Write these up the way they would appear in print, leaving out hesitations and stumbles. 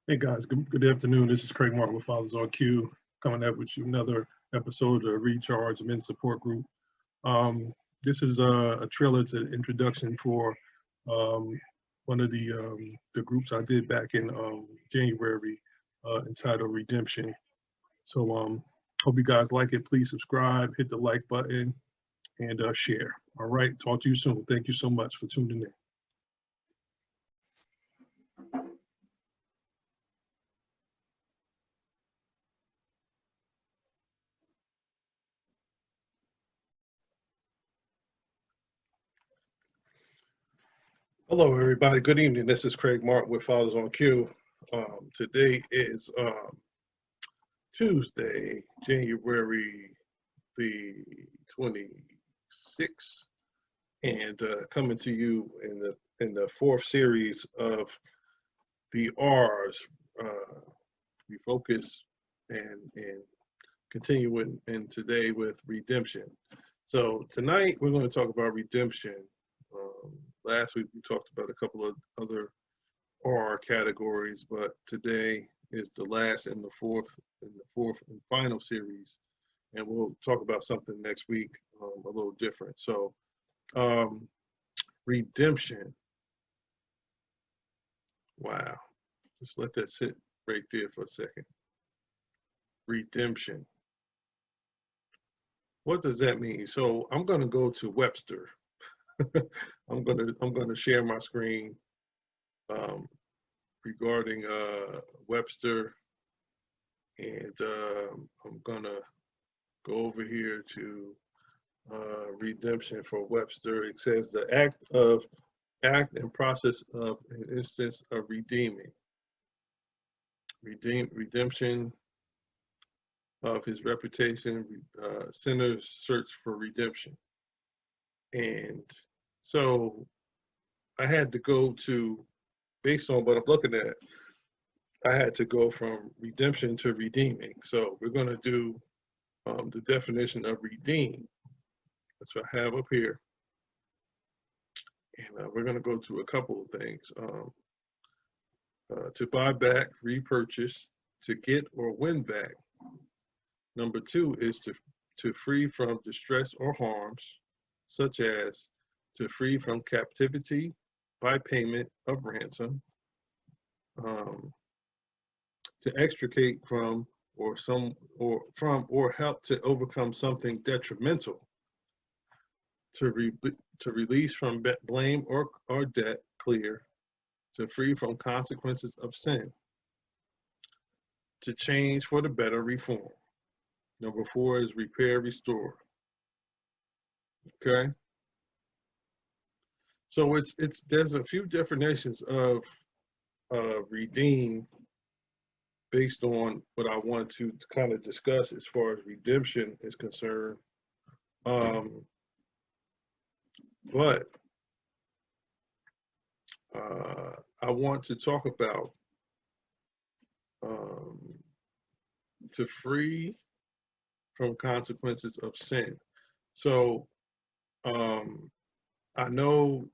Hey guys, good afternoon. This is Craig Martin with Fathers on Cue, coming up with you another episode of Recharge Men's Support Group. This is a trailer to the introduction for one of the groups I did back in January, entitled Redemption. So hope you guys like it. Please subscribe, hit the like button, and share. All right, talk to you soon. Thank you so much for tuning in. Hello, everybody. Good evening. This is Craig Martin with Fathers on Cue. Today is Tuesday, January the 26th, and coming to you in the fourth series of the R's. We focus and continuing in today with redemption. So tonight we're going to talk about redemption. Last week we talked about a couple of other R categories, but today is the last in the fourth and final series, and we'll talk about something next week a little different. So redemption. Wow, just let that sit right there for a second. Redemption. What does that mean? So I'm going to go to Webster. I'm gonna share my screen regarding Webster, and I'm gonna go over here to redemption for Webster. It says the act and process of an instance of redeeming. Redemption of his reputation, sinners search for redemption. And so I had to go to, based on what I'm looking at, I had to go from redemption to redeeming. So we're going to do the definition of redeem, which I have up here. And we're going to go to a couple of things. To buy back, repurchase, to get or win back. Number two is to free from distress or harms, such as to free from captivity by payment of ransom, to extricate from or help to overcome something detrimental, to release from blame or debt, clear, to free from consequences of sin, to change for the better, reform. Number four is repair, restore. Okay. So there's a few definitions of redeem based on what I want to kind of discuss as far as redemption is concerned. But I want to talk about to free from consequences of sin. So I know,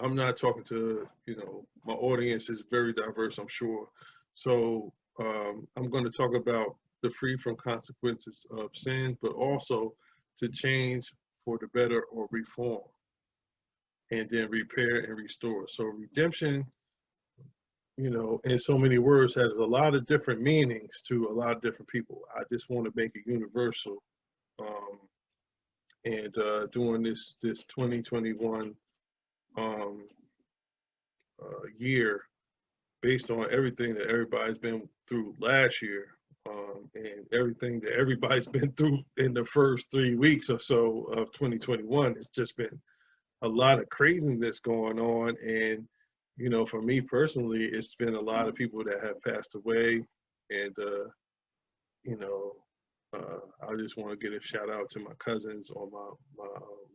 I'm not talking to, my audience is very diverse, I'm sure. So I'm going to talk about the free from consequences of sin, but also to change for the better or reform, and then repair and restore. So redemption, in so many words, has a lot of different meanings to a lot of different people. I just want to make it universal. And during this 2021 year, based on everything that everybody's been through last year, and everything that everybody's been through in the first 3 weeks or so of 2021, it's just been a lot of craziness going on. And for me personally, it's been a lot of people that have passed away, and I just want to give a shout out to my cousins on my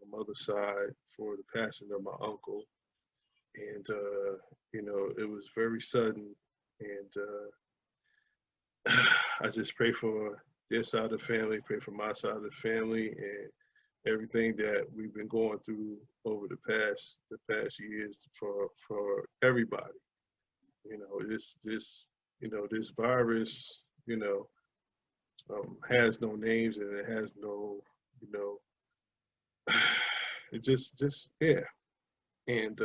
mother's side for the passing of my uncle. And it was very sudden, and I just pray for their side of the family, pray for my side of the family, and everything that we've been going through over the past years for everybody. This this virus, has no names and it has no, you know, it just yeah. And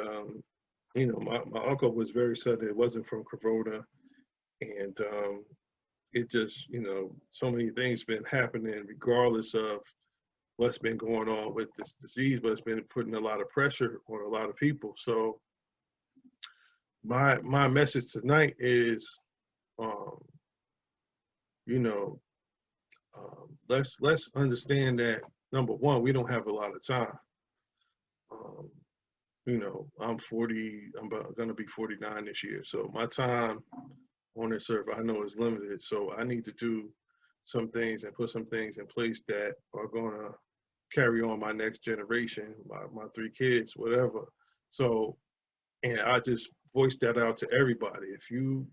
my uncle was very sudden. It wasn't from corona, and it just, so many things been happening regardless of what's been going on with this disease, but it's been putting a lot of pressure on a lot of people. So my message tonight is, um, you know, let's understand that number one, we don't have a lot of time. Um, I'm 40. Gonna be 49 this year, so my time on this earth I know is limited. So I need to do some things and put some things in place that are gonna carry on my next generation, my three kids, whatever. So, and I just voice that out to everybody. If you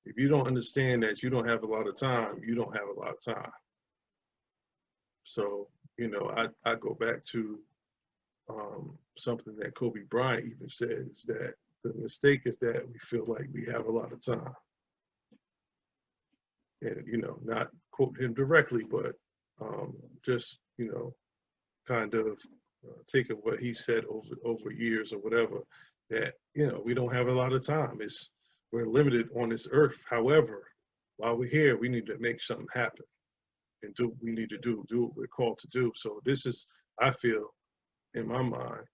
don't understand that you don't have a lot of time, you don't have a lot of time. So, I go back to something that Kobe Bryant even says, that the mistake is that we feel like we have a lot of time. And, not quote him directly, but just, kind of taking what he said over years or whatever, that, we don't have a lot of time. We're limited on this earth. However, while we're here, we need to make something happen and do what we need to do what we're called to do. So this is, I feel, in my mind,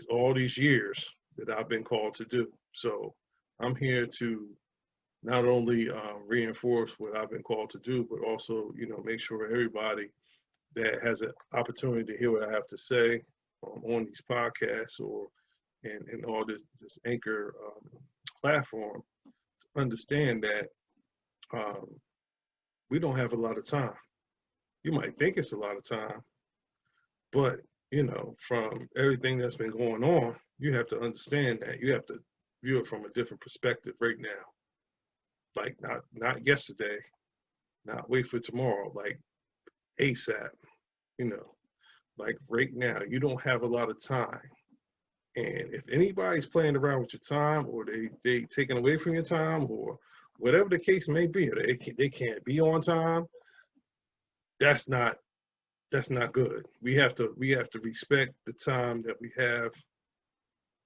all these years that I've been called to do. So I'm here to not only reinforce what I've been called to do, but also, make sure everybody that has an opportunity to hear what I have to say on these podcasts or in all this Anchor platform, understand that we don't have a lot of time. You might think it's a lot of time, but from everything that's been going on, you have to understand that you have to view it from a different perspective right now. Like not yesterday, not wait for tomorrow, like ASAP, like right now. You don't have a lot of time. And if anybody's playing around with your time, or they taking away from your time, or whatever the case may be, or they can't be on time, that's not good. We have to respect the time that we have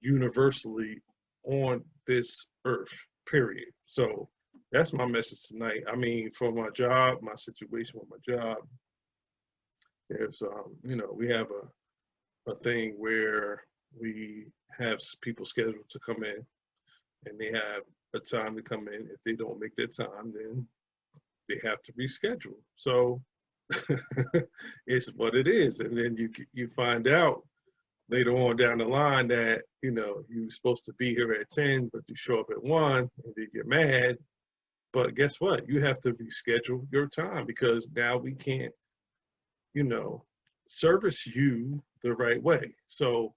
universally on this earth, period. So that's my message tonight. I mean, for my job, my situation with my job, there's we have a thing where we have people scheduled to come in, and they have a time to come in. If they don't make their time, then they have to reschedule. So it's what it is. And then you find out later on down the line that you're supposed to be here at 10, but you show up at 1, and they get mad. But guess what? You have to reschedule your time, because now we can't service you the right way. So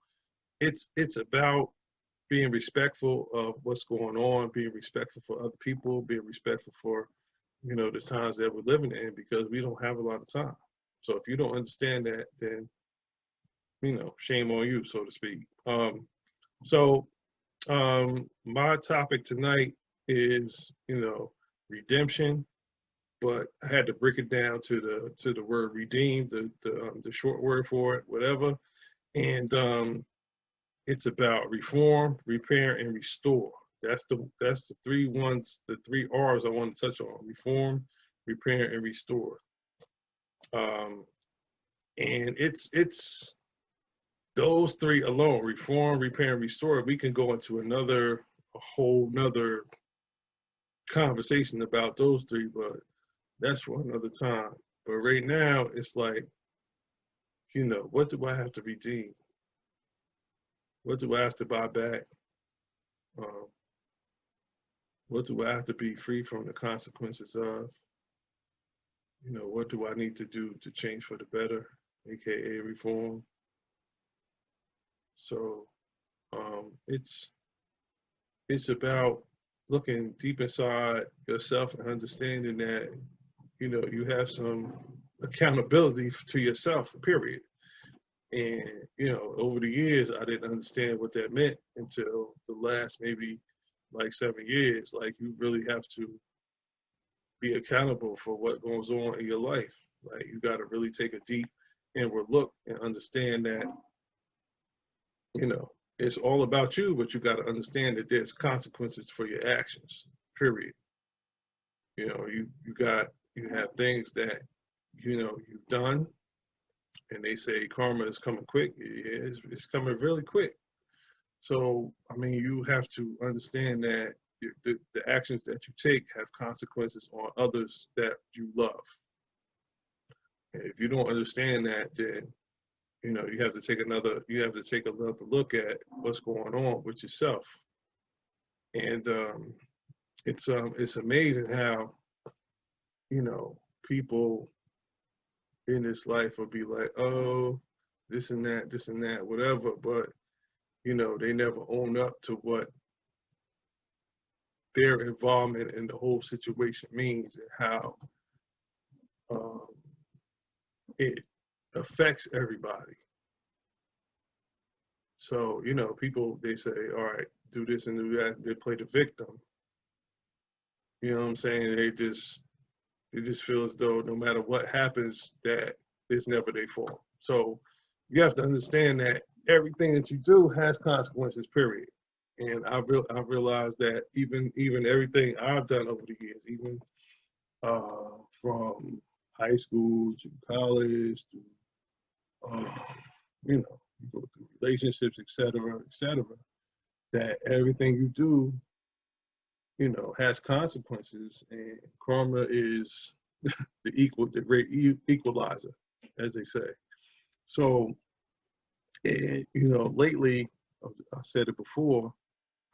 it's about being respectful of what's going on, being respectful for other people, being respectful for the times that we're living in, because we don't have a lot of time. So if you don't understand that, then shame on you, so to speak. My topic tonight is redemption, but I had to break it down to the word redeem, the short word for it, whatever. And it's about reform, repair, and restore. That's the 3 R's I want to touch on: reform, repair, and restore. And it's those 3 alone: reform, repair, and restore. We can go into a whole nother conversation about those 3, but that's for another time. But right now, it's like, what do I have to redeem? What do I have to buy back? What do I have to be free from the consequences of? What do I need to do to change for the better, aka reform? So it's about looking deep inside yourself and understanding that you have some accountability to yourself, period. And over the years, I didn't understand what that meant until the last maybe like 7 years. Like, you really have to be accountable for what goes on in your life. Like you got to really take a deep inward look and understand that, you know, it's all about you, but you got to understand that there's consequences for your actions, period. You know, you have things that, you know, you've done, and they say karma is coming quick. Yeah, it's coming really quick. So, I mean, you have to understand that the actions that you take have consequences on others that you love. And if you don't understand that, then, you know, you have to take another look at what's going on with yourself. And it's amazing how, you know, people in this life will be like, oh, this and that, whatever, but you know, they never own up to what their involvement in the whole situation means and how um, it affects everybody. So, you know, people, they say, all right, do this and do that. They play the victim. You know what I'm saying? They just feel as though no matter what happens, that it's never their fault. So you have to understand that everything that you do has consequences, period. And I realized that even everything I've done over the years, even from high school to college to you know, you go through relationships, et cetera, that everything you do, you know, has consequences, and karma is the great equalizer, as they say. So, and, you know, lately, I said it before,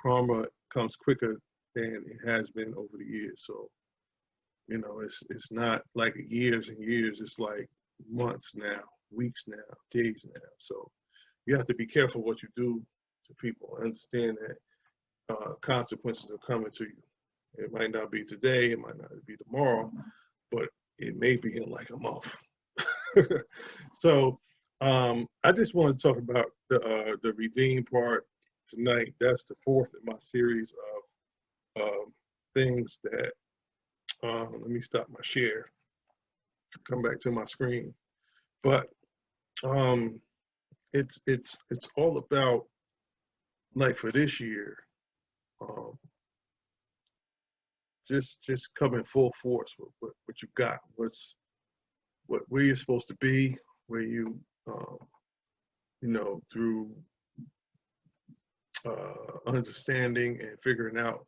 karma comes quicker than it has been over the years. So, you know, it's not like years and years. It's like months now, weeks now, days now. So you have to be careful what you do to people. Understand that consequences are coming to you. It might not be today, it might not be tomorrow, but it may be in like a month. So I just want to talk about the redeem part tonight. That's the fourth in my series of things that. Let me stop my share. Come back to my screen. But it's all about, like, for this year, um, just coming full force with what you got. Where you're supposed to be, where you you know, through understanding and figuring out,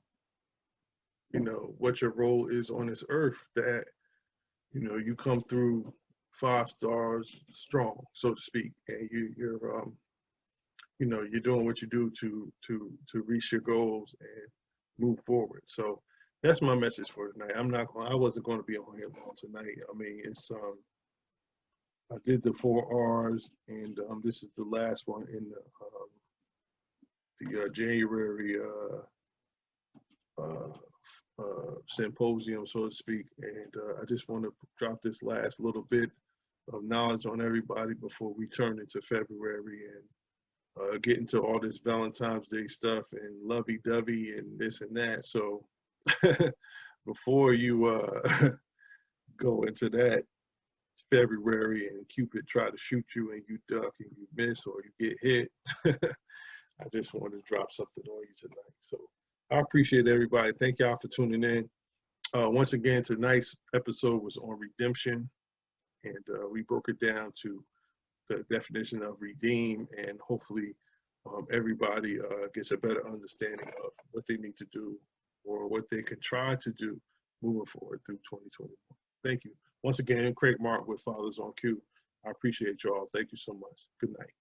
you know, what your role is on this earth, that, you know, you come through 5 stars strong, so to speak, and you're you know, you're doing what you do to reach your goals and move forward. So that's my message for tonight. I wasn't going to be on here long tonight. I mean, it's I did the 4 R's, and this is the last one in the January symposium, so to speak. And I just want to drop this last little bit of knowledge on everybody before we turn into February and get into all this Valentine's Day stuff and lovey-dovey and this and that. So before you go into that February and Cupid try to shoot you and you duck and you miss or you get hit, I just wanted to drop something on you tonight. So I appreciate everybody. Thank y'all for tuning in. Once again, tonight's episode was on redemption, and we broke it down to the definition of redeem, and hopefully everybody gets a better understanding of what they need to do or what they can try to do moving forward through 2021. Thank you. Once again, Craig Mark with Fathers on Cue. I appreciate y'all. Thank you so much. Good night.